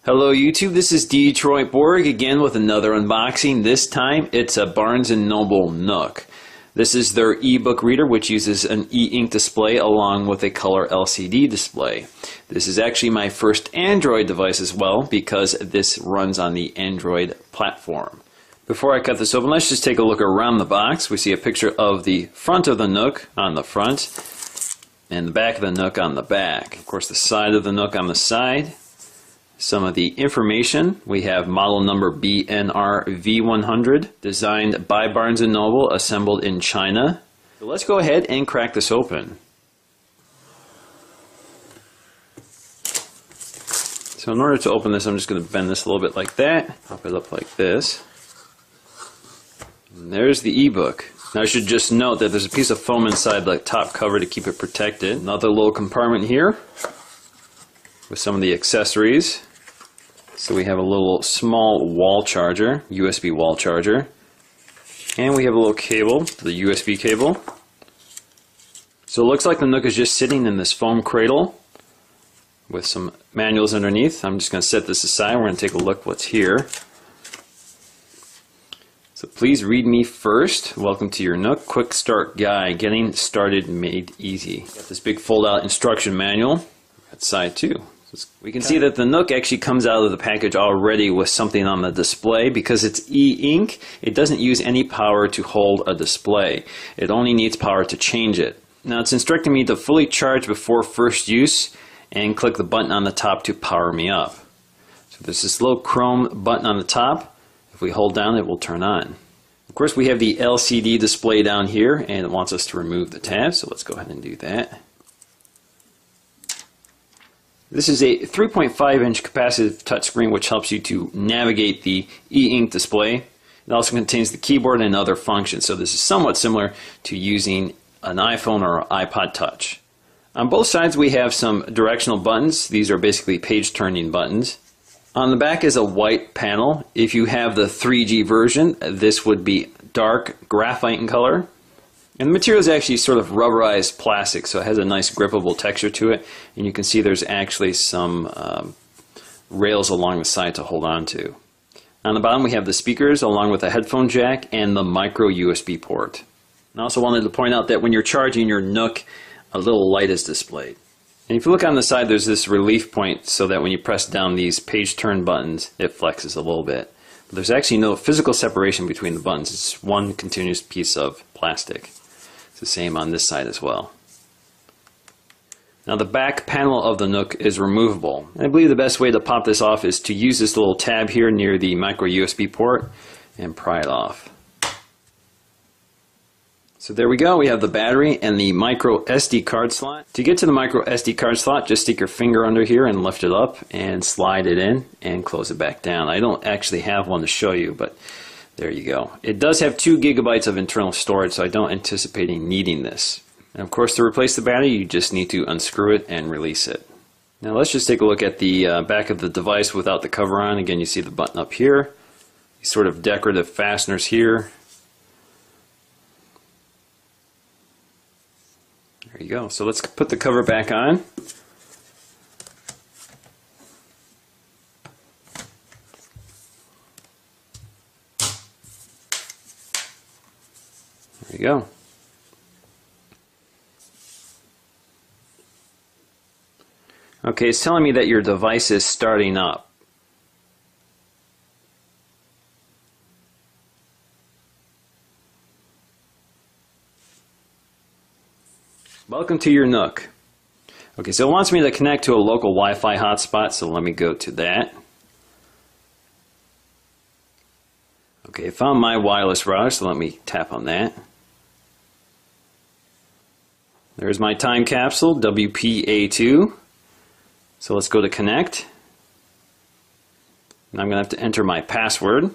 Hello YouTube, this is Detroit Borg again with another unboxing. This time it's a Barnes & Noble Nook. This is their ebook reader, which uses an e-ink display along with a color LCD display. This is actually my first Android device as well because this runs on the Android platform. Before I cut this open, let's just take a look around the box. We see a picture of the front of the Nook on the front and the back of the Nook on the back. Of course, the side of the Nook on the side. Some of the information, we have model number BNR V100, designed by Barnes & Noble, assembled in China. So let's go ahead and crack this open. So in order to open this, I'm just going to bend this a little bit like that, pop it up like this. And there's the ebook. Now I should just note that there's a piece of foam inside the top cover to keep it protected. Another little compartment here with some of the accessories. So we have a little small wall charger, USB wall charger, and we have a little cable, the USB cable. So it looks like the Nook is just sitting in this foam cradle with some manuals underneath. I'm just going to set this aside. We're going to take a look what's here. So please read me first. Welcome to your Nook Quick Start Guide, Getting Started Made Easy. Got this big fold-out instruction manual. Got side two. We can see that the Nook actually comes out of the package already with something on the display. Because it's e-ink, it doesn't use any power to hold a display. It only needs power to change it. Now it's instructing me to fully charge before first use and click the button on the top to power me up. So there's this little chrome button on the top. If we hold down, it will turn on. Of course, we have the LCD display down here and it wants us to remove the tab, so let's go ahead and do that. This is a 3.5-inch capacitive touchscreen which helps you to navigate the e-ink display. It also contains the keyboard and other functions, so this is somewhat similar to using an iPhone or iPod Touch. On both sides we have some directional buttons. These are basically page-turning buttons. On the back is a white panel. If you have the 3G version, this would be dark graphite in color. And the material is actually sort of rubberized plastic, so it has a nice grippable texture to it. And you can see there's actually some rails along the side to hold on to. On the bottom we have the speakers along with a headphone jack and the micro USB port. And I also wanted to point out that when you're charging your Nook, a little light is displayed. And if you look on the side, there's this relief point so that when you press down these page turn buttons, it flexes a little bit. But there's actually no physical separation between the buttons. It's one continuous piece of plastic. It's the same on this side as well. Now the back panel of the Nook is removable. And I believe the best way to pop this off is to use this little tab here near the micro USB port and pry it off. So there we go, we have the battery and the micro SD card slot. To get to the micro SD card slot, just stick your finger under here and lift it up and slide it in and close it back down. I don't actually have one to show you, but there you go. It does have 2 gigabytes of internal storage, so I don't anticipate needing this. And of course, to replace the battery, you just need to unscrew it and release it. Now let's just take a look at the back of the device without the cover on. Again, you see the button up here. These sort of decorative fasteners here. There you go. So let's put the cover back on. There you go. Okay, it's telling me that your device is starting up. Welcome to your Nook. Okay, so it wants me to connect to a local Wi-Fi hotspot, so let me go to that. Okay, I found my wireless router, so let me tap on that. There's my time capsule, WPA2. So let's go to connect. And I'm going to have to enter my password.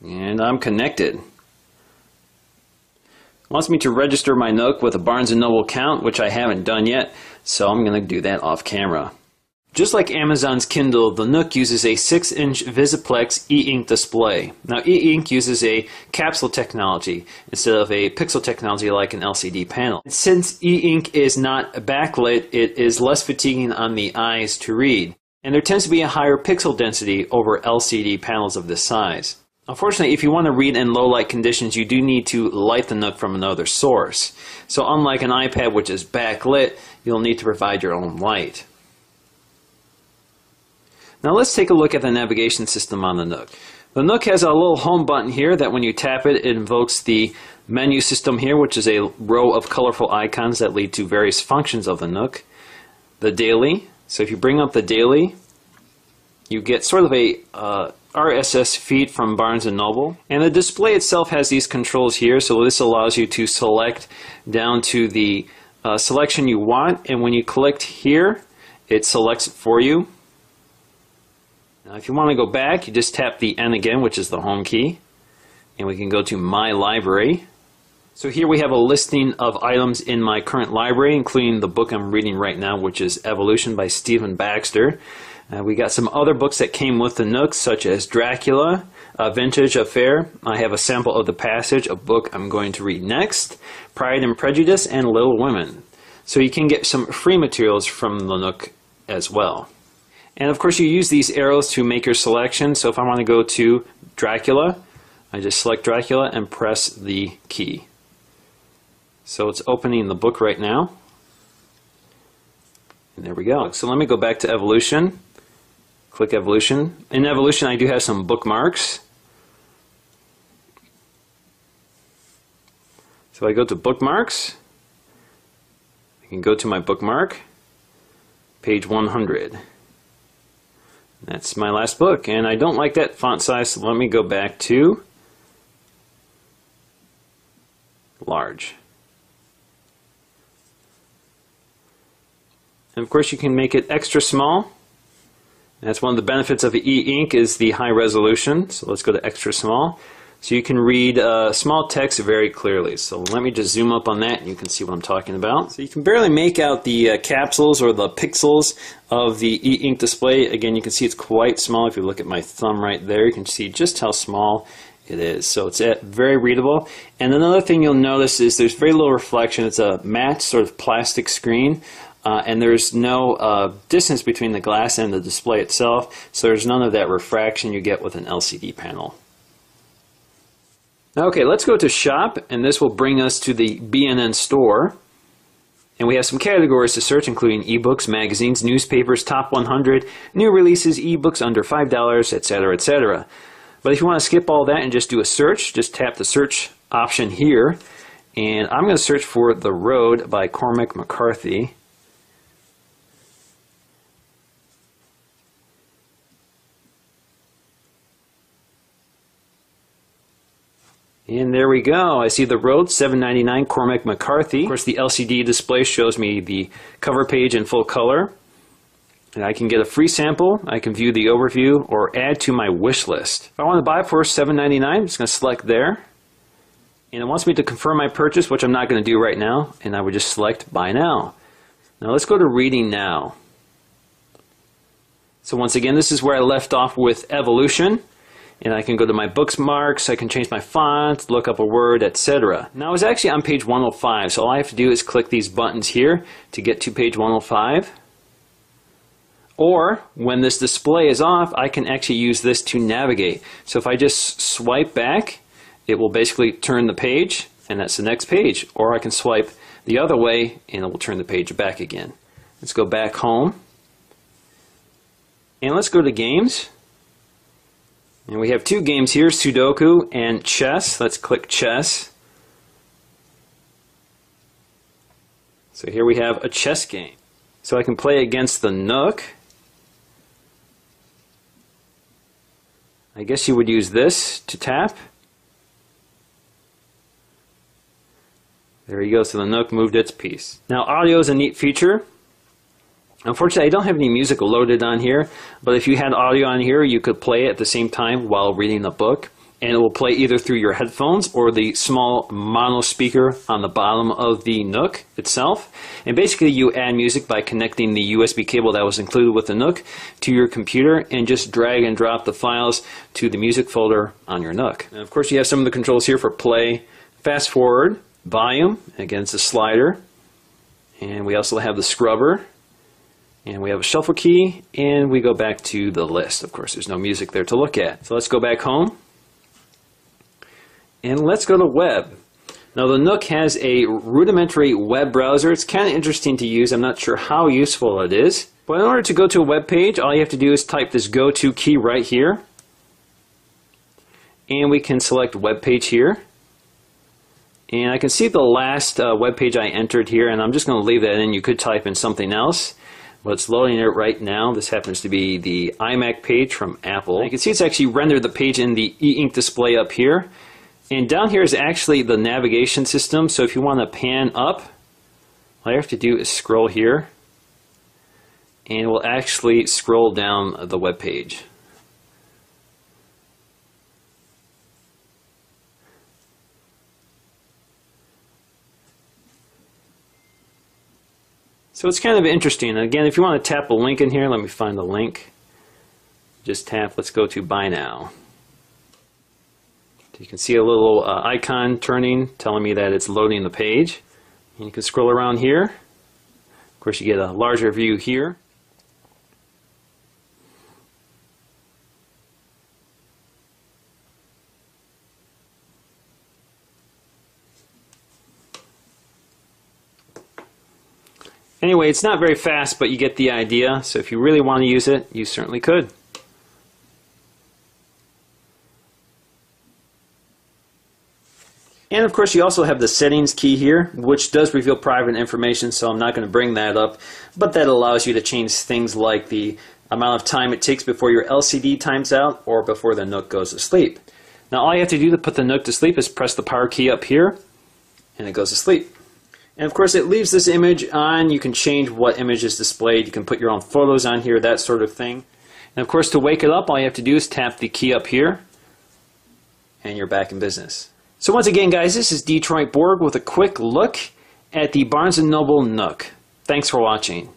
And I'm connected. It wants me to register my Nook with a Barnes & Noble account, which I haven't done yet, so I'm going to do that off camera. Just like Amazon's Kindle, the Nook uses a 6-inch Visiplex e-ink display. Now, e-ink uses a capsule technology instead of a pixel technology like an LCD panel. Since e-ink is not backlit, it is less fatiguing on the eyes to read. And there tends to be a higher pixel density over LCD panels of this size. Unfortunately, if you want to read in low light conditions, you do need to light the Nook from another source. So unlike an iPad, which is backlit, you'll need to provide your own light. Now let's take a look at the navigation system on the Nook. The Nook has a little home button here that when you tap it, it invokes the menu system here, which is a row of colorful icons that lead to various functions of the Nook. The daily, so if you bring up the daily, you get sort of a RSS feed from Barnes & Noble. And the display itself has these controls here, so this allows you to select down to the selection you want, and when you click here, it selects it for you. Now if you want to go back, you just tap the N again, which is the home key, and we can go to My Library. So here we have a listing of items in my current library, including the book I'm reading right now, which is Evolution by Stephen Baxter. We got some other books that came with the Nook, such as Dracula, A Vintage Affair. I have a sample of The Passage, a book I'm going to read next, Pride and Prejudice, and Little Women. So you can get some free materials from the Nook as well. And of course you use these arrows to make your selection. So if I want to go to Dracula, I just select Dracula and press the key. So it's opening the book right now. And there we go. So let me go back to Evolution. Click Evolution. In Evolution I do have some bookmarks. So I go to Bookmarks. I can go to my bookmark. Page 100. That's my last book, and I don't like that font size, so let me go back to large. And of course you can make it extra small. That's one of the benefits of e-ink is the high resolution. So let's go to extra small. So you can read small text very clearly. So let me just zoom up on that and you can see what I'm talking about. So you can barely make out the capsules or the pixels of the e-ink display. Again, you can see it's quite small. If you look at my thumb right there, you can see just how small it is. So it's very readable. And another thing you'll notice is there's very little reflection. It's a matte sort of plastic screen. And there's no distance between the glass and the display itself, so there's none of that refraction you get with an LCD panel. Okay, let's go to Shop, and this will bring us to the B&N store. And we have some categories to search, including ebooks, magazines, newspapers, top 100, new releases, ebooks under $5, etc., etc. But if you want to skip all that and just do a search, just tap the search option here. And I'm going to search for The Road by Cormac McCarthy. And there we go. I see The Road, $7.99, Cormac McCarthy. Of course, the LCD display shows me the cover page in full color. And I can get a free sample, I can view the overview, or add to my wish list. If I want to buy it for $7.99, I'm just going to select there. And it wants me to confirm my purchase, which I'm not going to do right now. And I would just select Buy Now. Now let's go to Reading Now. So once again, this is where I left off with Evolution. And I can go to my bookmarks, I can change my font, look up a word, etc. Now I was actually on page 105, so all I have to do is click these buttons here to get to page 105. Or, when this display is off, I can actually use this to navigate. So if I just swipe back, it will basically turn the page, and that's the next page. Or I can swipe the other way, and it will turn the page back again. Let's go back home. And let's go to Games. And we have two games here, Sudoku and Chess. Let's click Chess. So here we have a chess game. So I can play against the Nook. I guess you would use this to tap. There you go, so the Nook moved its piece. Now audio is a neat feature. Unfortunately, I don't have any music loaded on here, but if you had audio on here, you could play it at the same time while reading the book. and it will play either through your headphones or the small mono speaker on the bottom of the Nook itself. And basically you add music by connecting the USB cable that was included with the Nook to your computer and just drag and drop the files to the music folder on your Nook. And of course you have some of the controls here for play, fast forward, volume, again it's a slider, and we also have the scrubber, and we have a shuffle key, and we go back to the list. Of course there's no music there to look at. So let's go back home. And let's go to web. Now the Nook has a rudimentary web browser. It's kind of interesting to use. I'm not sure how useful it is. But in order to go to a web page, all you have to do is type this go to key right here. And we can select web page here. And I can see the last web page I entered here, and I'm just going to leave that in. You could type in something else. But it's loading it right now. This happens to be the iMac page from Apple. You can see it's actually rendered the page in the e-ink display up here. And down here is actually the navigation system, so if you want to pan up, all you have to do is scroll here, and it will actually scroll down the web page. So it's kind of interesting. Again, if you want to tap a link in here, let me find the link. Just tap, let's go to Buy Now. You can see a little icon turning, telling me that it's loading the page. And you can scroll around here. Of course, you get a larger view here. Anyway, it's not very fast, but you get the idea. So if you really want to use it, you certainly could. And of course you also have the settings key here, which does reveal private information, so I'm not going to bring that up, but that allows you to change things like the amount of time it takes before your LCD times out or before the Nook goes to sleep. Now all you have to do to put the Nook to sleep is press the power key up here and it goes to sleep. And of course it leaves this image on. You can change what image is displayed. You can put your own photos on here, that sort of thing. And of course to wake it up all you have to do is tap the key up here and you're back in business. So once again, guys, this is Detroit Borg with a quick look at the Barnes & Noble Nook. Thanks for watching.